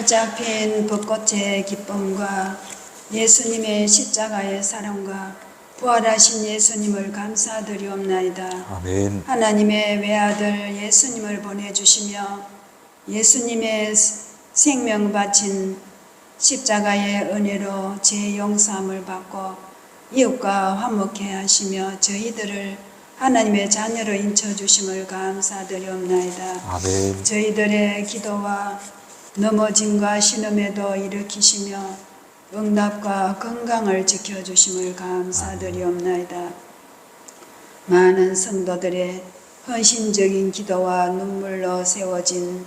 활짝 핀 벚꽃의 기쁨과 예수님의 십자가의 사랑과 부활하신 예수님을 감사드리옵나이다. 아멘. 하나님의 외아들 예수님을 보내주시며 예수님의 생명 바친 십자가의 은혜로 제 용서함을 받고 이웃과 화목해 하시며 저희들을 하나님의 자녀로 인쳐주심을 감사드리옵나이다. 아멘. 저희들의 기도와 넘어짐과 신음에도 일으키시며 응답과 건강을 지켜주심을 감사드리옵나이다. 많은 성도들의 헌신적인 기도와 눈물로 세워진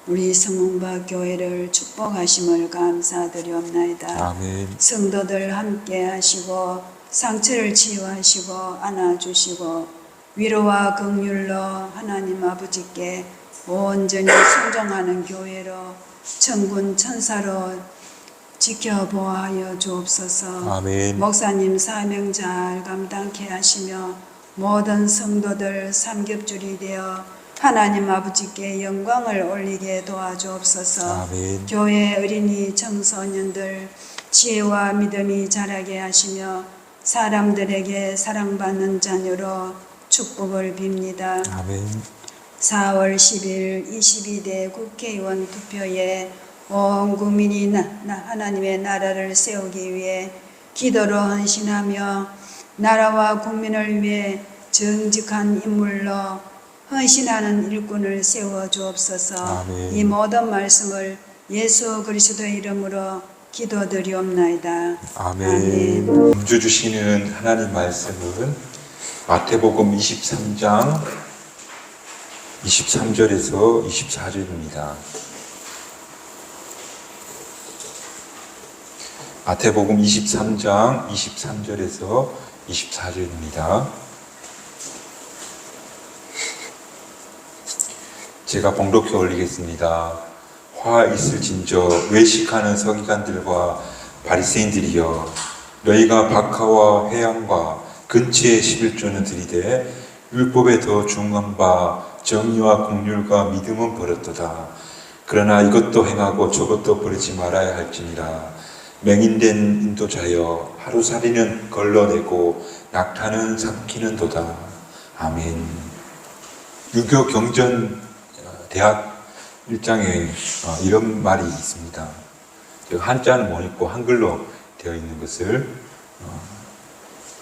우리 성문박 교회를 축복하심을 감사드리옵나이다. 아멘. 성도들 함께 하시고 상처를 치유하시고 안아주시고 위로와 긍휼로 하나님 아버지께 온전히 순종하는 교회로 천군 천사로 지켜보아하여 주옵소서. 아멘. 목사님 사명 잘 감당케 하시며 모든 성도들 삼겹줄이 되어 하나님 아버지께 영광을 올리게 도와주옵소서. 아멘. 교회 어린이 청소년들 지혜와 믿음이 자라게 하시며 사람들에게 사랑받는 자녀로 축복을 빕니다. 아멘. 4월 10일 22대 국회의원 투표에 온 국민이 하나님의 나라를 세우기 위해 기도로 헌신하며 나라와 국민을 위해 정직한 인물로 헌신하는 일꾼을 세워 주옵소서. 아멘. 이 모든 말씀을 예수 그리스도의 이름으로 기도드리옵나이다. 아멘. 음주 주시는 하나님 말씀은 마태복음 23장 23절에서 24절입니다. 마태복음 23장 23절에서 24절입니다. 제가 봉독해 올리겠습니다. 화 있을진저 외식하는 서기관들과 바리새인들이여, 너희가 박하와 회양과 근치의 11조는 들이되 율법에 더 중한 바 정의와 공률과 믿음은 버렸도다. 그러나 이것도 행하고 저것도 버리지 말아야 할지니라. 맹인된 인도자여, 하루살이는 걸러내고 낙타는 삼키는도다. 아멘. 유교 경전 대학 1장에 이런 말이 있습니다. 한자는 못 읽고 한글로 되어 있는 것을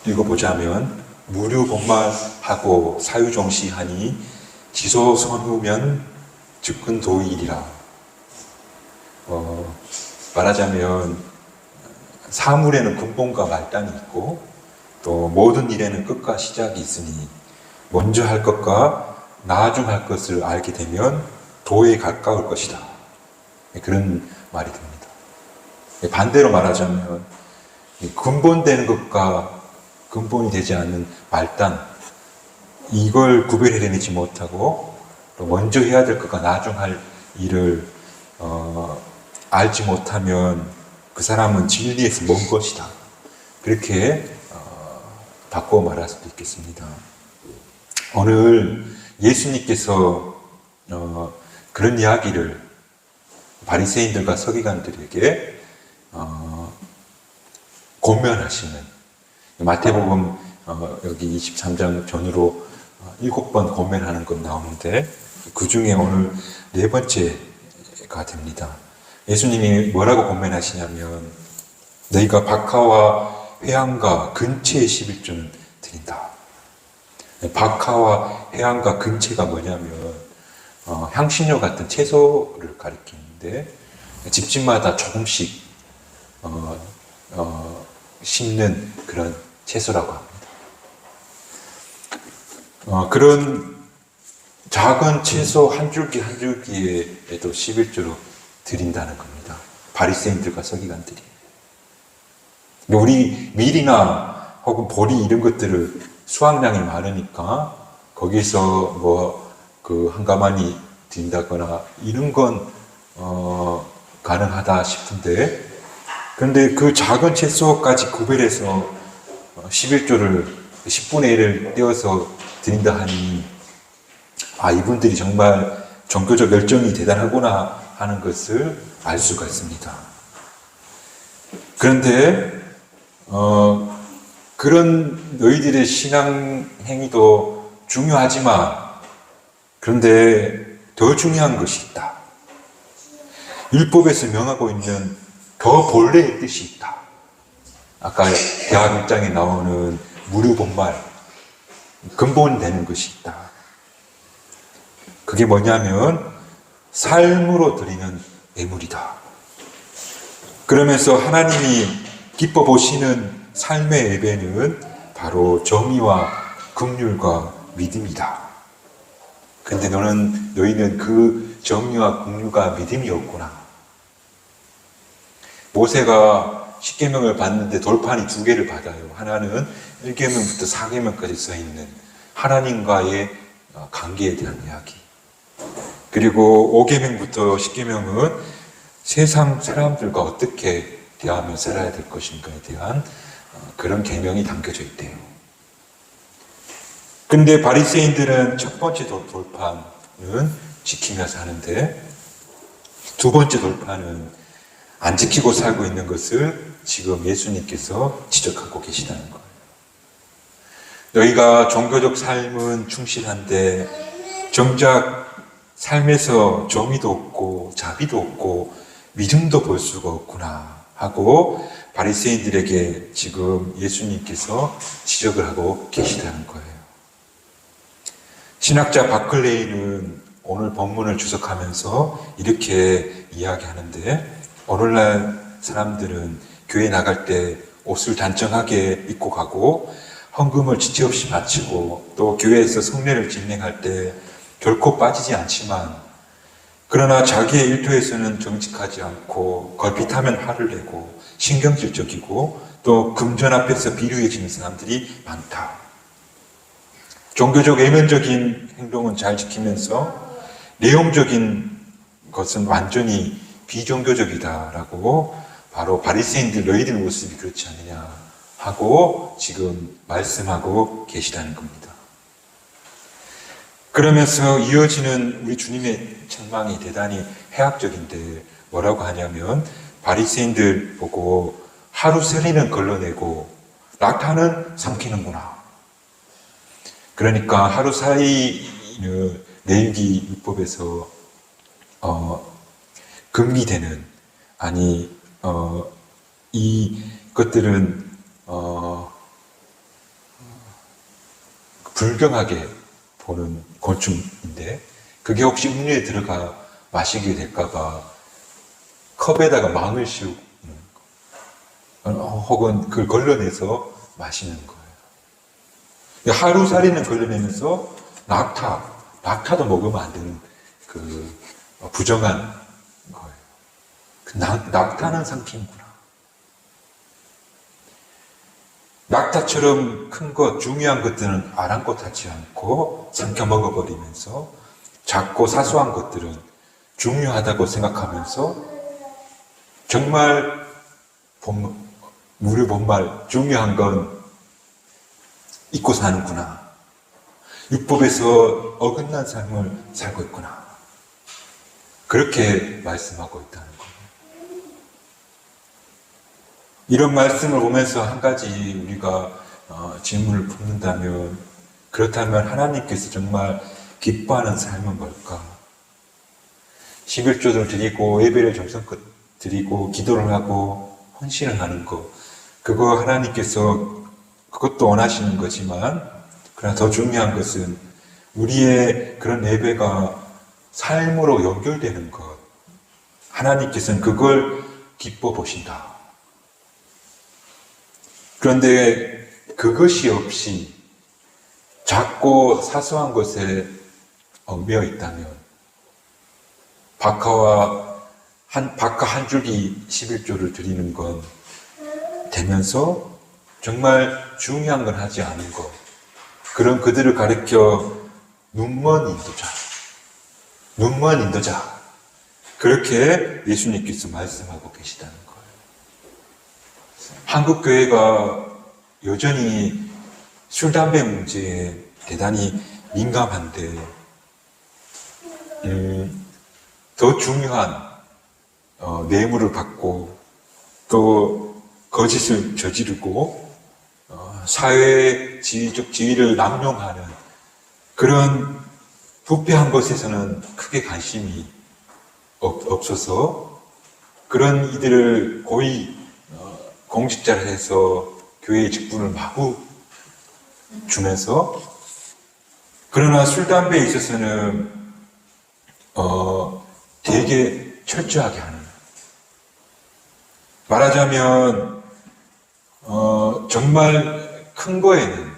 읽어보자면, 무류본말하고 사유종시하니 지소선후면 즉근도일이라. 말하자면 사물에는 근본과 말단이 있고 또 모든 일에는 끝과 시작이 있으니 먼저 할 것과 나중 할 것을 알게 되면 도에 가까울 것이다. 그런 말이 됩니다. 반대로 말하자면 근본되는 것과 근본이 되지 않는 말단, 이걸 구별해내지 못하고 또 먼저 해야 될 것과 나중 할 일을 알지 못하면 그 사람은 진리에서 먼 것이다. 그렇게 바꿔 말할 수도 있겠습니다. 오늘 예수님께서 그런 이야기를 바리새인들과 서기관들에게 권면하시는, 마태복음 여기 23장 전후로 7번 권면하는 것 나오는데 그 중에 오늘 4번째가 됩니다. 예수님이 뭐라고 권면하시냐면, 너희가 박하와 회양과 근체의 11조는 드린다. 박하와 회양과 근체가 뭐냐면 향신료 같은 채소를 가리키는데 집집마다 조금씩 심는 그런 채소라고 합니다. 그런 작은 채소 한 줄기 한 줄기에도 11조로 드린다는 겁니다. 바리새인들과 서기관들이. 우리 밀이나 혹은 보리 이런 것들을 수확량이 많으니까 거기서 한 가마니 드린다거나 이런 건 가능하다 싶은데, 그런데 그 작은 채소까지 구별해서 11조를 10분의 1을 떼어서 드린다 하니, 이분들이 정말 종교적 열정이 대단하구나 하는 것을 알 수가 있습니다. 그런데 그런 너희들의 신앙 행위도 중요하지만 그런데 더 중요한 것이 있다. 율법에서 명하고 있는 더 본래의 뜻이 있다. 아까 대학 1장에 나오는 무료 본말, 근본되는 것이 있다. 그게 뭐냐면 삶으로 드리는 예물이다. 그러면서 하나님이 기뻐 보시는 삶의 예배는 바로 정의와 긍휼과 믿음이다. 근데 너희는 그 정의와 긍휼과 믿음이 없구나. 모세가 10계명을 받는데 돌판이 2개를 받아요. 하나는 1계명부터 4계명까지 써있는 하나님과의 관계에 대한 이야기. 그리고 5계명부터 10계명은 세상 사람들과 어떻게 대하며 살아야 될 것인가에 대한 그런 계명이 담겨져 있대요. 근데 바리새인들은 첫 번째 돌판은 지키면서 하는데 두 번째 돌판은 안 지키고 살고 있는 것을 지금 예수님께서 지적하고 계시다는 거예요. 너희가 종교적 삶은 충실한데 정작 삶에서 정의도 없고 자비도 없고 믿음도 볼 수가 없구나 하고 바리새인들에게 지금 예수님께서 지적을 하고 계시다는 거예요. 신학자 바클레이는 오늘 본문을 주석하면서 이렇게 이야기하는데 오늘날 사람들은 교회 나갈 때 옷을 단정하게 입고 가고 헌금을 지체 없이 바치고 또 교회에서 성례를 진행할 때 결코 빠지지 않지만 그러나 자기의 일터에서는 정직하지 않고 걸핏하면 화를 내고 신경질적이고 또 금전 앞에서 비루해지는 사람들이 많다. 종교적 외면적인 행동은 잘 지키면서 내용적인 것은 완전히 비종교적이다라고 바로 바리새인들 너희들 모습이 그렇지 않느냐 하고 지금 말씀하고 계시다는 겁니다. 그러면서 이어지는 우리 주님의 책망이 대단히 해학적인데 뭐라고 하냐면 바리새인들 보고 하루살이는 걸러내고 낙타는 삼키는구나. 그러니까 하루살이는 내유기 율법에서 금기되는 이 것들은 불경하게 보는 곤충인데 그게 혹시 음료에 들어가 마시게 될까봐 컵에다가 망을 씌우는 혹은 그걸 걸러내서 마시는 거예요. 하루살이는 걸러내면서 낙타도 먹으면 안 되는 그 부정한 거예요. 낙타는 삼키는구나. 낙타처럼 큰 것, 중요한 것들은 아랑곳하지 않고 삼켜 먹어버리면서 작고 사소한 것들은 중요하다고 생각하면서 정말 무료 본말 중요한 건 잊고 사는구나. 율법에서 어긋난 삶을 살고 있구나. 그렇게 말씀하고 있다는 거예요. 이런 말씀을 보면서 한 가지 우리가 질문을 품는다면 그렇다면 하나님께서 정말 기뻐하는 삶은 뭘까? 11조를 드리고 예배를 정성껏 드리고 기도를 하고 헌신을 하는 것 그거 하나님께서 그것도 원하시는 거지만 그러나 더 중요한 것은 우리의 그런 예배가 삶으로 연결되는 것 하나님께서는 그걸 기뻐 보신다. 그런데 그것이 없이 작고 사소한 것에 얽매여 있다면 박하 한 줄기 11조를 드리는 건 되면서 정말 중요한 건 하지 않은 것 그런 그들을 가리켜 눈먼 인도자 그렇게 예수님께서 말씀하고 계시다는 거예요. 한국 교회가 여전히 술, 담배 문제에 대단히 민감한데 더 중요한 뇌물을 받고 또 거짓을 저지르고 사회 지위적 지위를 남용하는 그런 부패한 것에서는 크게 관심이 없어서 그런 이들을 고위 공직자를 해서 교회의 직분을 마구 주면서 그러나 술, 담배에 있어서는 되게 철저하게 하는 말하자면 정말 큰 거에는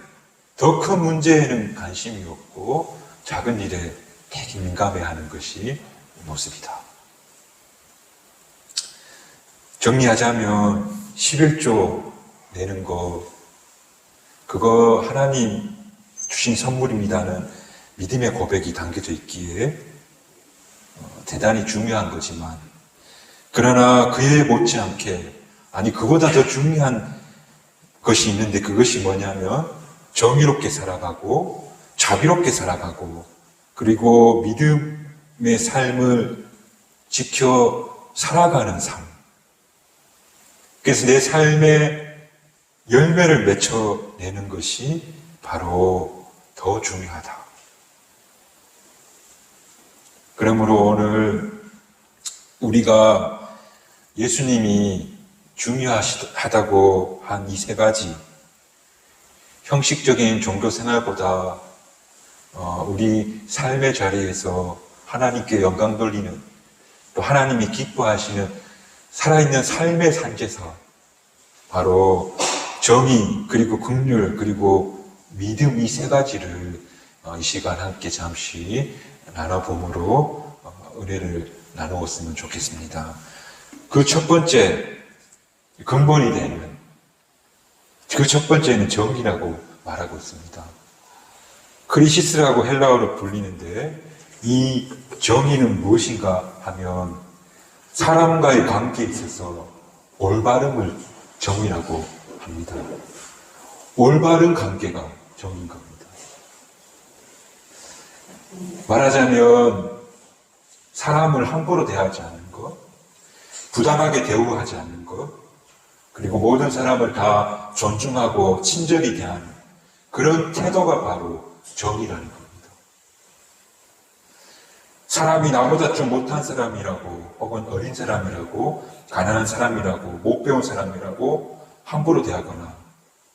더 큰 문제에는 관심이 없고 작은 일에 되게 민감해하는 것이 모습이다. 정리하자면 11조 내는 거 그거 하나님 주신 선물입니다는 믿음의 고백이 담겨져 있기에 대단히 중요한 거지만 그러나 그에 못지않게 아니 그보다 더 중요한 것이 있는데 그것이 뭐냐면 정의롭게 살아가고 자비롭게 살아가고 그리고 믿음의 삶을 지켜 살아가는 삶. 그래서 내 삶의 열매를 맺어내는 것이 바로 더 중요하다. 그러므로 오늘 우리가 예수님이 중요하다고 한 이 세 가지 형식적인 종교 생활보다 우리 삶의 자리에서 하나님께 영광 돌리는 또 하나님이 기뻐하시는 살아있는 삶의 산제사 바로 정의 그리고 긍휼 그리고 믿음 이 세 가지를 이 시간 함께 잠시 나눠봄으로 은혜를 나누었으면 좋겠습니다. 그 첫 번째 근본이 되는 그 첫 번째는 정의라고 말하고 있습니다. 크리시스라고 헬라어로 불리는데 이 정의는 무엇인가 하면 사람과의 관계에 있어서 올바름을 정의라고 합니다. 올바른 관계가 정의인 겁니다. 말하자면 사람을 함부로 대하지 않는 것, 부당하게 대우하지 않는 것, 그리고 모든 사람을 다 존중하고 친절히 대하는 그런 태도가 바로 정의라는 겁니다. 사람이 나보다 좀 못한 사람이라고 혹은 어린 사람이라고 가난한 사람이라고 못 배운 사람이라고 함부로 대하거나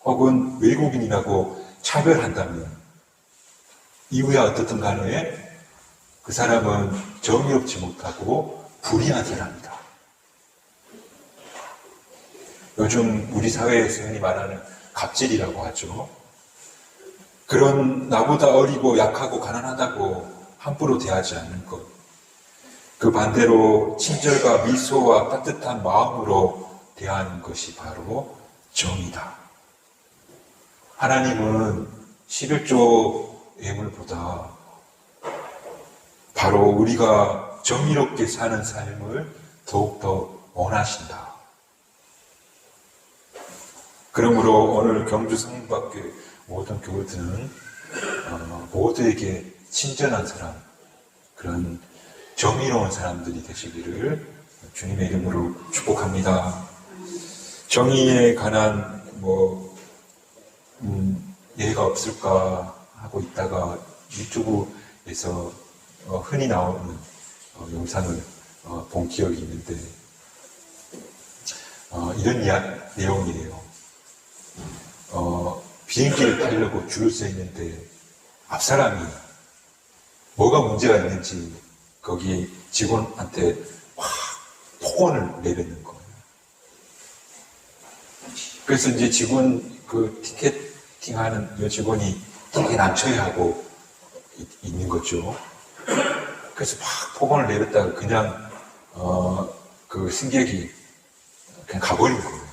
혹은 외국인이라고 차별한다면 이유야 어떻든 간에 그 사람은 정의롭지 못하고 불의한 사람이다. 요즘 우리 사회에서 흔히 말하는 갑질이라고 하죠. 그런 나보다 어리고 약하고 가난하다고 함부로 대하지 않는 것. 그 반대로 친절과 미소와 따뜻한 마음으로 대하는 것이 바로 정의다. 하나님은 11조 예물보다 바로 우리가 정의롭게 사는 삶을 더욱더 원하신다. 그러므로 오늘 경주 성밖에 모든 교우들은 모두에게 친절한 사람, 그런 정의로운 사람들이 되시기를 주님의 이름으로 축복합니다. 정의에 관한 예가 없을까 하고 있다가 유튜브에서 흔히 나오는 영상을 본 기억이 있는데 이런 내용이에요. 비행기를 타려고 줄을 서 있는데 앞사람이 뭐가 문제가 있는지 거기 직원한테 확 폭언을 내뱉는 거예요. 그래서 이제 직원 그 티켓팅하는 여직원이 되게 난처해하고 있는 거죠. 그래서 막 폭언을 내뱉다가 그냥 그 승객이 그냥 가버린 거예요.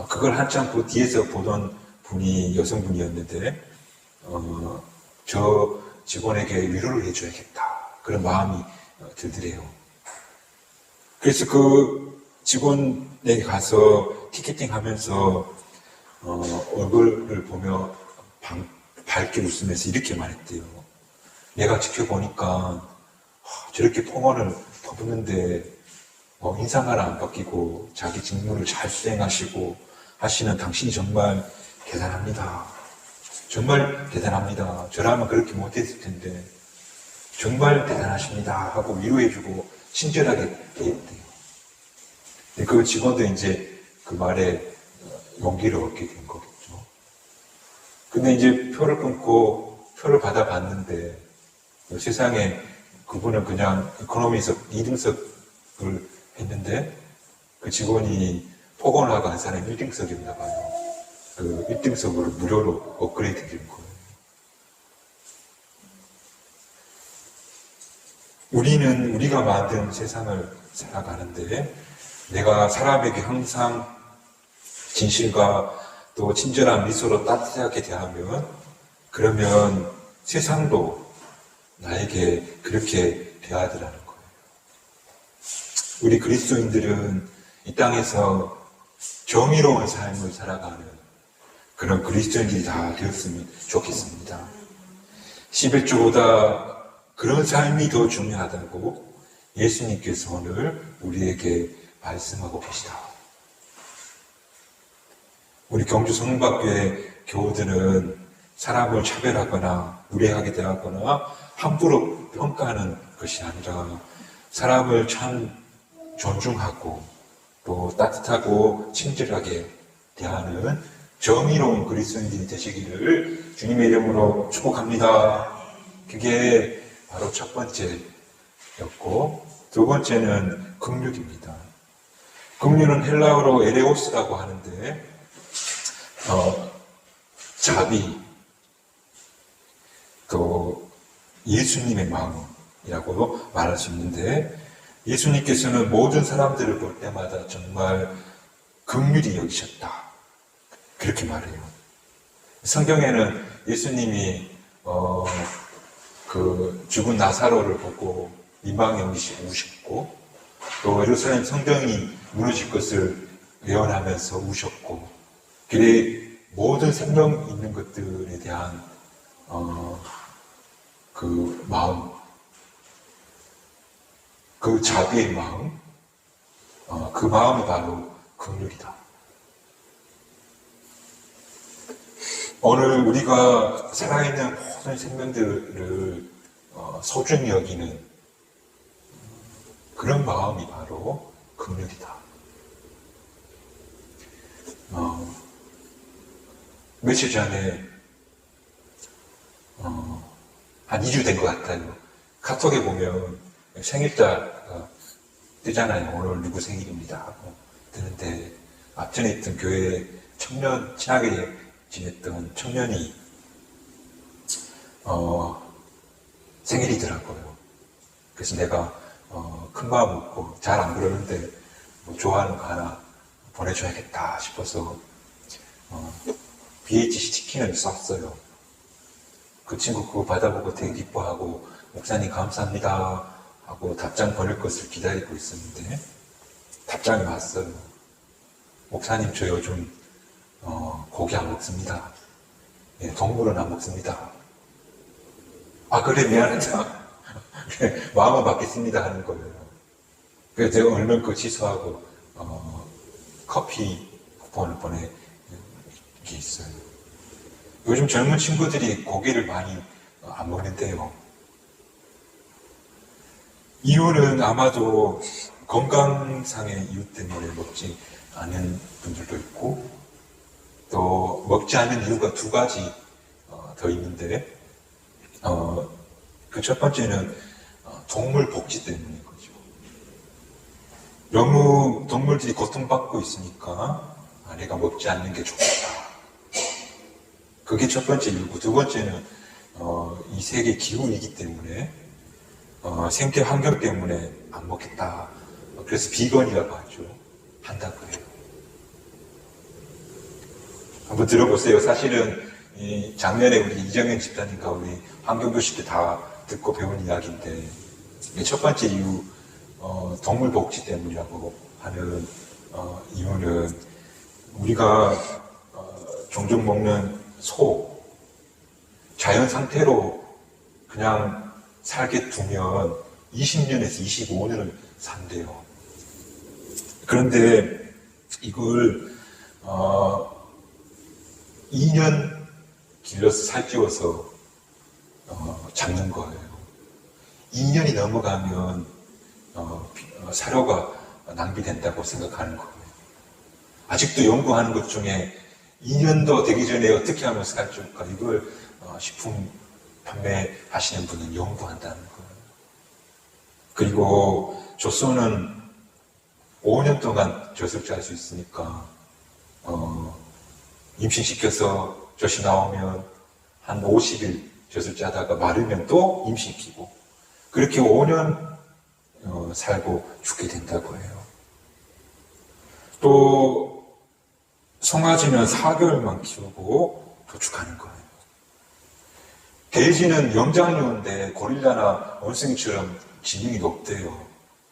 그걸 한참 그 뒤에서 보던 분이 여성분이었는데 저 직원에게 위로를 해줘야겠다 그런 마음이 들더래요. 그래서 그 직원에게 가서 티켓팅하면서 얼굴을 보며 밝게 웃으면서 이렇게 말했대요. 내가 지켜보니까 저렇게 폭언을 퍼붓는데 인상 하나 안 바뀌고 자기 직무를 잘 수행하시고 하시는 당신이 정말 대단합니다. 정말 대단합니다. 저라면 그렇게 못했을 텐데 정말 대단하십니다 하고 위로해주고 친절하게 대했대요. 그 직원도 이제 그 말에 용기를 얻게 된 거겠죠. 근데 이제 표를 끊고 표를 받아봤는데 세상에 그분은 그냥 이코노미석 2등석을 했는데 그 직원이 포건화가 한 사람이 1등석이었나 봐요. 그 1등석으로 무료로 업그레이드 된 거예요. 우리는 우리가 만든 세상을 살아가는데 내가 사람에게 항상 진실과 또 친절한 미소로 따뜻하게 대하면 그러면 세상도 나에게 그렇게 대하더라는 거예요. 우리 그리스도인들은 이 땅에서 정의로운 삶을 살아가는 그런 그리스도인들이 다 되었으면 좋겠습니다. 11조보다 그런 삶이 더 중요하다고 예수님께서 오늘 우리에게 말씀하고 계시다. 우리 경주 성문학교의 교우들은 사람을 차별하거나 무례하게 대하거나 함부로 평가하는 것이 아니라 사람을 참 존중하고 또 따뜻하고 친절하게 대하는 정의로운 그리스도인들이 되시기를 주님의 이름으로 축복합니다. 그게 바로 첫 번째였고 두 번째는 긍휼입니다. 긍휼은 헬라어로 에레오스라고 하는데 자비 또 예수님의 마음이라고 말할 수 있는데 예수님께서는 모든 사람들을 볼 때마다 정말 긍휼히 여기셨다 그렇게 말해요. 성경에는 예수님이 그 죽은 나사로를 보고 민방위 여기시고 우셨고 또 예루살렘 성전이 무너질 것을 예언하면서 우셨고 그래 모든 생명 있는 것들에 대한 그 마음 그 자비의 마음 그 마음이 바로 긍휼이다. 오늘 우리가 살아있는 모든 생명들을 소중히 여기는 그런 마음이 바로 긍휼이다. 며칠 전에 한 2주 된 것 같아요. 카톡에 보면 생일자가 뜨잖아요. 오늘 누구 생일입니다 하고 뜨는데 앞전에 있던 교회 청년 친하게 지냈던 청년이 생일이더라고요. 그래서 내가 큰 마음 먹고 잘 안 그러는데 뭐 좋아하는 거 하나 보내줘야겠다 싶어서 BHC 치킨을 쐈어요. 그 친구 그거 받아보고 되게 기뻐하고 목사님 감사합니다 하고 답장 보낼 것을 기다리고 있었는데 답장이 왔어요. 목사님 저 요즘 고기 안 먹습니다. 예, 동물은 안 먹습니다. 아 그래 미안하다. 마음은 받겠습니다 하는 거예요. 그래서 제가 얼른 그거 취소하고 커피 쿠폰을 보내 게 있어요. 요즘 젊은 친구들이 고기를 많이 안 먹는데요. 이유는 아마도 건강상의 이유 때문에 먹지 않은 분들도 있고 또 먹지 않는 이유가 두 가지 더 있는데 그 첫 번째는 동물 복지 때문인 거죠. 너무 동물들이 고통받고 있으니까 내가 먹지 않는 게 좋겠다. 그게 첫 번째 이유고 두 번째는 이 세계 기후이기 때문에 생태 환경 때문에 안 먹겠다. 그래서 비건이라고 하죠. 한다고 해요. 한번 들어보세요. 사실은 작년에 우리 이정현 집사님과 우리 환경교실 때 다 듣고 배운 이야기인데 첫 번째 이유 동물 복지 때문이라고 하는 이유는 우리가 종종 먹는 소 자연 상태로 그냥 살게 두면 20년에서 25년을 산대요. 그런데 이걸 2년 길러서 살찌워서 잡는 거예요. 2년이 넘어가면 사료가 낭비된다고 생각하는 거예요. 아직도 연구하는 것 중에 2년도 되기 전에 어떻게 하면 살찌울까, 이걸 식품 판매하시는 분은 연구한다는 거예요. 그리고 조소는 5년 동안 젖을 짤 수 있으니까 임신시켜서 젖이 나오면 한 50일 젖을 짜다가 마르면 또 임신시키고 그렇게 5년 살고 죽게 된다고 해요. 또 송아지는 4개월만 키우고 도축하는 거예요. 돼지는 영장류인데 고릴라나 원숭이처럼 지능이 높대요.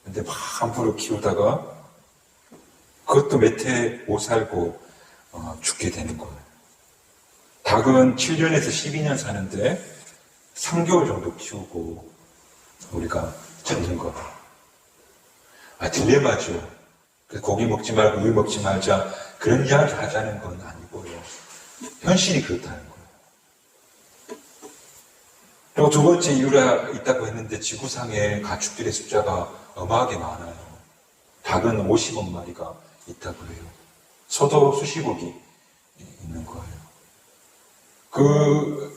근데 막 함부로 키우다가 그것도 몇 해 못 살고 죽게 되는 거예요. 닭은 7년에서 12년 사는데 3개월 정도 키우고 우리가 잡는 거예요. 딜레마죠. 고기 먹지 말고 우유 먹지 말자, 그런 이야기 하자는 건 아니고요. 현실이 그렇다는 거예요. 그리고 두 번째 이유가 있다고 했는데 지구상에 가축들의 숫자가 어마하게 많아요. 닭은 50억 마리가 있다고 해요. 소도 수십억이 있는 거예요. 그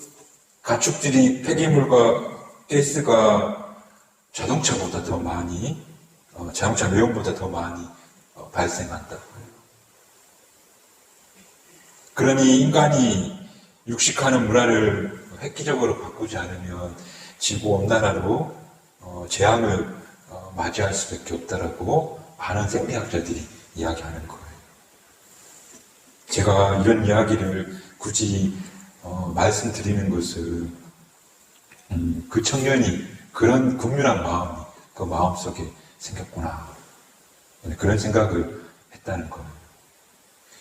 가축들이 폐기물과 가스가 자동차보다 더 많이, 자동차 매연보다 더 많이 발생한다고 해요. 그러니 인간이 육식하는 문화를 획기적으로 바꾸지 않으면 지구온난화로 재앙을 맞이할 수밖에 없다라고 많은 생태학자들이 이야기하는 거예요. 제가 이런 이야기를 굳이 말씀드리는 것은 그 청년이 그런 극률한 마음이 그 마음속에 생겼구나, 그런 생각을 했다는 거예요.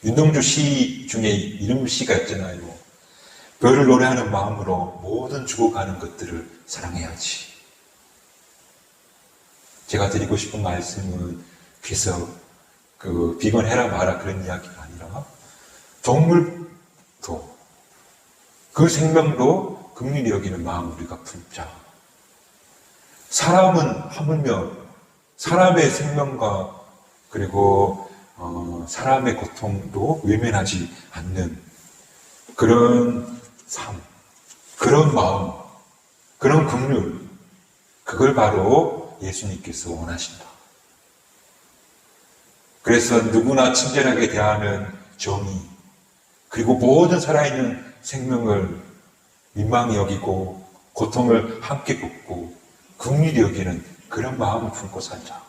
윤동주 시 중에 이런 시가 있잖아요. 별을 노래하는 마음으로 모든 죽어가는 것들을 사랑해야지. 제가 드리고 싶은 말씀은 그래서 비건해라 마라 그런 이야기가 아니라 동물도 그 생명도 긍휼히 여기는 마음을 우리가 품자. 사람은 하물며 사람의 생명과 그리고 사람의 고통도 외면하지 않는 그런 삶, 그런 마음, 그런 긍휼, 그걸 바로 예수님께서 원하신다. 그래서 누구나 친절하게 대하는 정의, 그리고 모든 살아있는 생명을 민망히 여기고 고통을 함께 겪고 긍휼히 여기는 그런 마음을 품고 살자.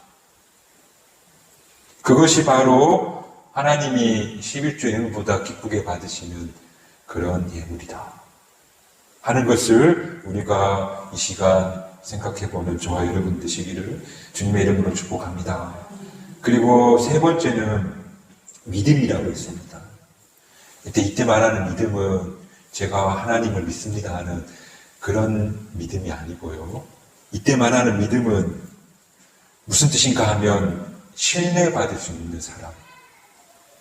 그것이 바로 하나님이 11조 예물보다 기쁘게 받으시는 그런 예물이다 하는 것을 우리가 이 시간 생각해보는 저와 여러분 되시기를 주님의 이름으로 축복합니다. 그리고 세 번째는 믿음이라고 있습니다. 이때 말하는 믿음은 제가 하나님을 믿습니다 하는 그런 믿음이 아니고요. 이때 말하는 믿음은 무슨 뜻인가 하면 신뢰받을 수 있는 사람.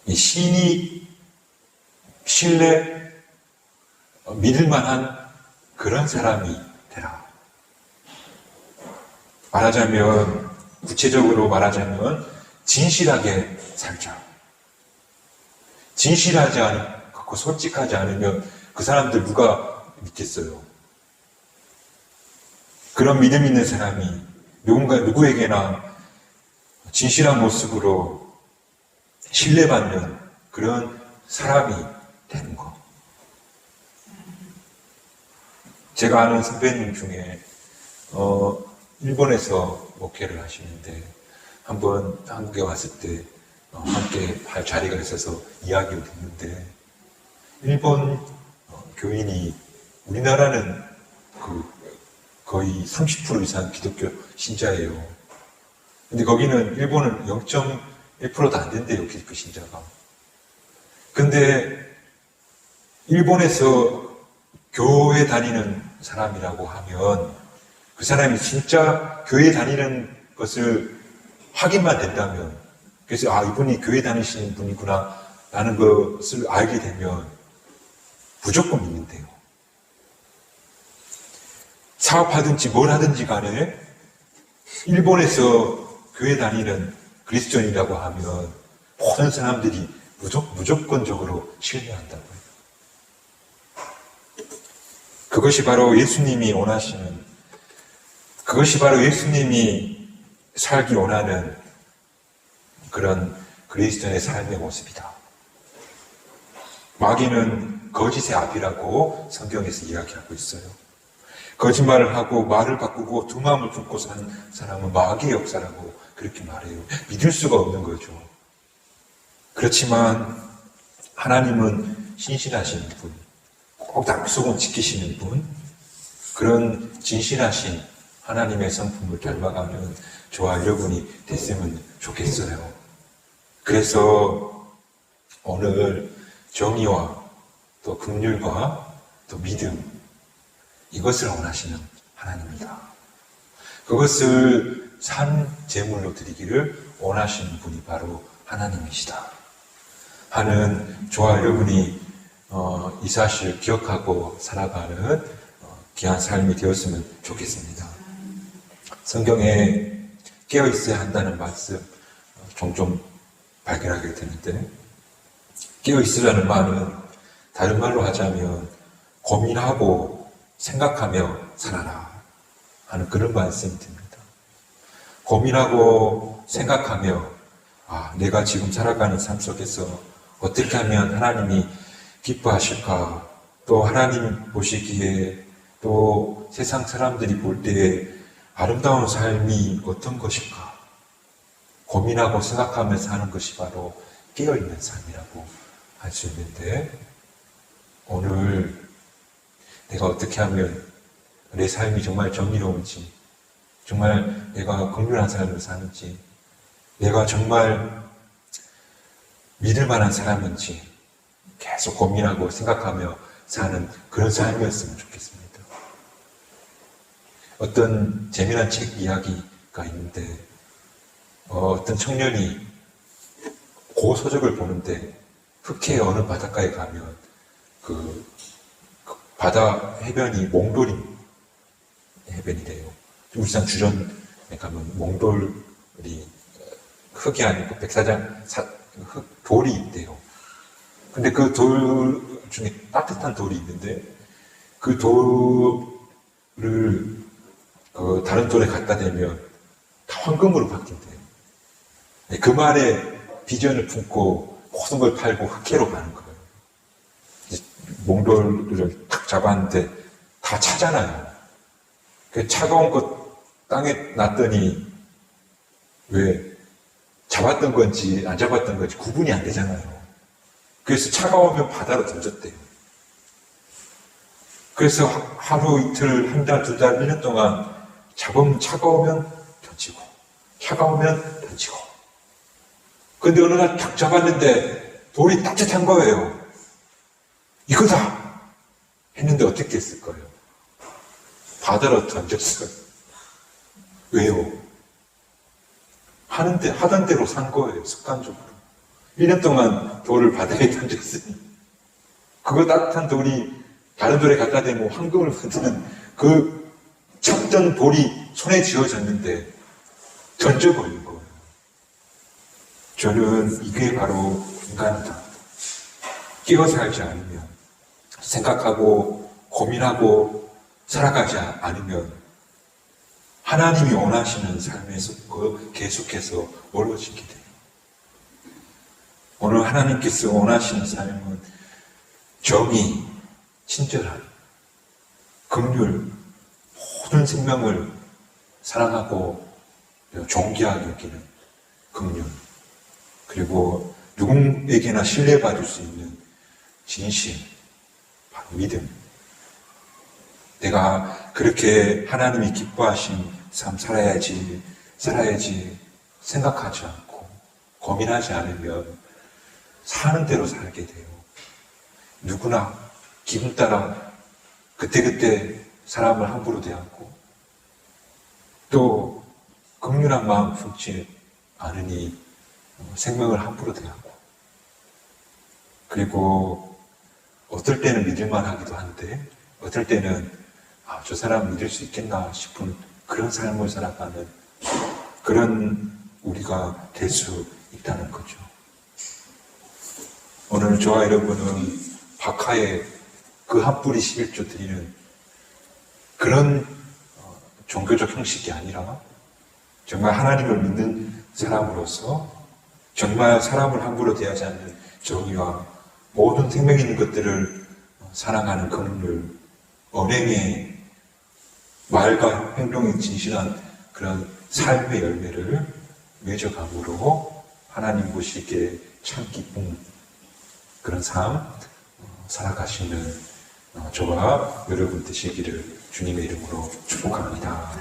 신이 믿을 만한 그런 사람이 되라. 구체적으로 말하자면 진실하게 살자. 진실하지 않고 솔직하지 않으면 그 사람들 누가 믿겠어요? 그런 믿음 있는 사람이 누구에게나 진실한 모습으로 신뢰받는 그런 사람이 되는 거. 제가 아는 선배님 중에 일본에서 목회를 하시는데 한번 한국에 왔을 때 함께 할 자리가 있어서 이야기를 듣는데 일본 교인이 우리나라는 거의 30% 이상 기독교 신자예요. 근데 거기는 일본은 0.1%도 안 된대요, 기독교 신자가. 근데 일본에서 교회 다니는 사람이라고 하면 그 사람이 진짜 교회 다니는 것을 확인만 된다면 그래서 아, 이분이 교회 다니시는 분이구나 라는 것을 알게 되면 무조건 믿는데요. 사업하든지 뭘 하든지 간에 일본에서 교회 다니는 그리스도인이라고 하면 모든 사람들이 무조건적으로 신뢰한다고요. 그것이 바로 예수님이 원하시는, 그것이 바로 예수님이 살기 원하는 그런 그리스도인의 삶의 모습이다. 마귀는 거짓의 앞이라고 성경에서 이야기하고 있어요. 거짓말을 하고 말을 바꾸고 두 마음을 품고 사는 사람은 마귀의 역사라고 그렇게 말해요. 믿을 수가 없는 거죠. 그렇지만 하나님은 신실하신 분, 꼭 약속은 지키시는 분, 그런 진실하신 하나님의 성품을 닮아가는 저와 여러분이 됐으면 좋겠어요. 그래서 오늘 정의와 또 긍휼과 또 믿음, 이것을 원하시는 하나님입니다. 그것을 산 제물로 드리기를 원하시는 분이 바로 하나님이시다 하는 저와 여러분이 이 사실을 기억하고 살아가는 귀한 삶이 되었으면 좋겠습니다. 성경에 깨어 있어야 한다는 말씀 종종 발견하게 되는데, 깨어 있으라는 말은 다른 말로 하자면 고민하고 생각하며 살아라 하는 그런 말씀이 듭니다. 고민하고 생각하며 내가 지금 살아가는 삶 속에서 어떻게 하면 하나님이 기뻐하실까, 또 하나님 보시기에 또 세상 사람들이 볼 때에 아름다운 삶이 어떤 것일까 고민하고 생각하며 사는 것이 바로 깨어있는 삶이라고 할 수 있는데, 오늘 내가 어떻게 하면 내 삶이 정말 정의로운지, 정말 내가 긍휼한 삶을 사는지, 내가 정말 믿을 만한 사람인지 계속 고민하고 생각하며 사는 그런 삶이었으면 좋겠습니다. 어떤 재미난 책 이야기가 있는데, 어떤 청년이 고서적을 보는데 흑해 어느 바닷가에 가면 그 바다 해변이 몽돌이 해변이래요. 울산 주전에 가면 몽돌이 흙이 아니고 백사장 돌이 있대요. 근데 그 돌 중에 따뜻한 돌이 있는데 그 돌을 다른 돌에 갖다 대면 다 황금으로 바뀐대요. 그 말에 비전을 품고 모든 걸 팔고 흑해로 가는 거예요. 몽돌을 탁 잡았는데 다 차잖아요. 그 차가운 것 땅에 놨더니 왜 잡았던 건지 안 잡았던 건지 구분이 안 되잖아요. 그래서 차가우면 바다로 던졌대요. 그래서 하루 이틀 한 달 두 달 1년 동안 잡으면 차가우면 던지고 차가우면 던지고, 근데 어느 날 탁 잡았는데 돌이 따뜻한 거예요. 이거다 했는데 어떻게 했을 거예요? 바다로 던졌어요. 왜요? 하던 대로 산 거예요. 습관적으로 1년 동안 돌을 바다에 던졌으니 그거 따뜻한 돌이 다른 돌에 갖다 대면 황금을 만드는 그 쳤던 돌이 손에 쥐어졌는데 던져버린 거예요. 저는 이게 바로 인간이다. 끼어 살지 않으면, 생각하고 고민하고 살아가지 않으면 하나님이 원하시는 삶에서 계속해서 멀어지게 돼요. 오늘 하나님께서 원하시는 삶은 정의, 친절함, 긍휼, 모든 생명을 사랑하고 존귀하게 여기는 긍휼, 그리고 누구에게나 신뢰받을 수 있는 진실, 바로 믿음. 내가 그렇게 하나님이 기뻐하신 삶 살아야지 생각하지 않고 고민하지 않으면 사는 대로 살게 돼요. 누구나 기분 따라 그때그때 사람을 함부로 대하고 또 긍휼한 마음 품지 않으니 생명을 함부로 대하고, 그리고 어떨 때는 믿을만 하기도 한데 어떨 때는 저 사람 믿을 수 있겠나 싶은 그런 삶을 살아가는 그런 우리가 될 수 있다는 거죠. 오늘 저와 여러분은 박하에 그 한 뿌리 11조 드리는 그런 종교적 형식이 아니라 정말 하나님을 믿는 사람으로서 정말 사람을 함부로 대하지 않는 정의와 모든 생명 있는 것들을 사랑하는 긍휼, 언행의 말과 행동에 진실한 그런 삶의 열매를 맺어감으로 하나님 보시기에 참 기쁜 그런 삶 살아가시는 저와 여러분 되시기를 주님의 이름으로 축복합니다.